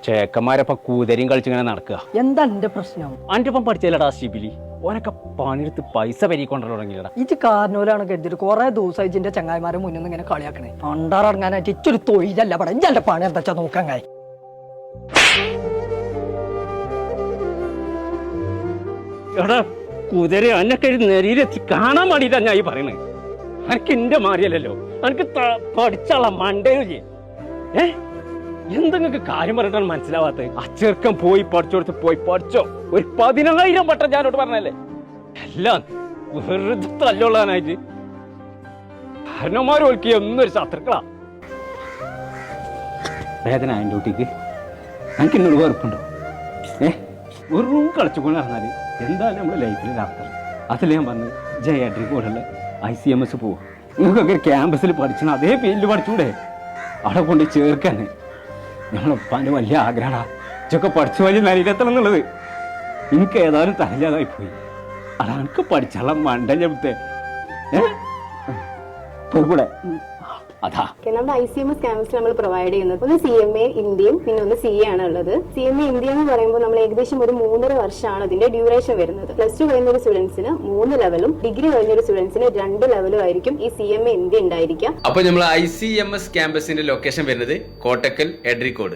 ചേക്കന്മാരപ്പം കൂതരിയും കളിച്ചിങ്ങനെ നടക്കുക. എന്താ എന്റെ പ്രശ്നം? അന്റെ ഒപ്പം പഠിച്ചല്ലടാ ഷിബിലി, ഓനൊക്കെ പണിയെടുത്ത് പൈസ പെരിക്കൊണ്ടു തുടങ്ങിയടാ. ഇത് കാരണവരാണ് കരുതിട്ട് കുറെ ദിവസമായി ഇതിന്റെ ചങ്ങായിമാരെ മുന്നിൽ നിന്ന് ഇങ്ങനെ കളിയാക്കണേ. അണ്ടാറടങ്ങാനായിട്ട് ഇച്ചൊരു തൊഴിലല്ല പടം. ഇന്റെ പണി എന്താ വെച്ചാ നോക്കാൻ കാര്യം. എടാ കുതിര അന്നൊക്കെ നെരിയിലെത്തി കാണാൻ വേണ്ടിയിട്ടാ ഞാൻ ഈ പറയണേ. എനിക്ക് എന്റെ മാറിയല്ലോ, എനിക്ക് പഠിച്ചുള്ള മണ്ടയില്ലേ. എന്തെങ്കിലും കാര്യം പറഞ്ഞിട്ടാണ് മനസ്സിലാവാത്തത്. ആ ചെറുക്കം പോയി പഠിച്ചോടുത്ത് പോയി പഠിച്ചോ. ഒരു 10,000 വട്ടം ഞാനോട് പറഞ്ഞല്ലേ. എല്ലാം വെറുതെ തല്ലുള്ളതാനായിട്ട് ഹരണന്മാർ ഒൽക്കിയ ഒന്നൊരു ശത്രുക്കളാ. വേദന അതിൻ്റെ കുട്ടിക്ക് എനിക്ക് എന്നോട് വെറുപ്പുണ്ടോ? വെറും കളിച്ചുകൊണ്ട് നടന്നാല് എന്തായാലും നമ്മുടെ ലൈഫിൽ നടത്തണം. അതിൽ ഞാൻ പറഞ്ഞ് ജയട്രി പോലുള്ള ICMS പോവും. നിങ്ങൾക്കൊക്കെ ക്യാമ്പസിൽ പഠിച്ചാൽ അതേ ഫീൽഡ് പഠിച്ചൂടെ? അവിടെ കൊണ്ട് ചേർക്കാന് നമ്മളൊപ്പാൻ്റെ വലിയ ആഗ്രഹടാ. ഇതൊക്കെ പഠിച്ചു വലിയ നിലയിലെത്തണം എന്നുള്ളത്. എനിക്ക് ഏതായാലും തലയില്ലാതായി പോയി. അതാ എനിക്ക് പഠിച്ചാൽ മണ്ട ചെറുത്തെ കൂടെ അതാ. നമ്മുടെ ICMS ക്യാമ്പസിൽ നമ്മൾ പ്രൊവൈഡ് ചെയ്യുന്നത് ഒന്ന് CMA ഇന്ത്യയും പിന്നെ ഒന്ന് CA ആണ് ഉള്ളത്. CMA ഇന്ത്യ എന്ന് പറയുമ്പോൾ നമ്മൾ ഏകദേശം ഒരു 3.5 വർഷമാണ് അതിന്റെ ഡ്യൂറേഷൻ വരുന്നത്. +2 കഴിഞ്ഞ ഒരു സ്റ്റുഡൻസിന് 3 ലെവലും ഡിഗ്രി കഴിഞ്ഞ ഒരു സ്റ്റുഡൻസിന് 2 ലെവലും ആയിരിക്കും ഈ CMA ഇന്ത്യ ഉണ്ടായിരിക്കുക. അപ്പൊ നമ്മൾ ICMS ക്യാമ്പസിന്റെ ലൊക്കേഷൻ വരുന്നത് കോട്ടക്കൽ എഡ്രിക്കോട്.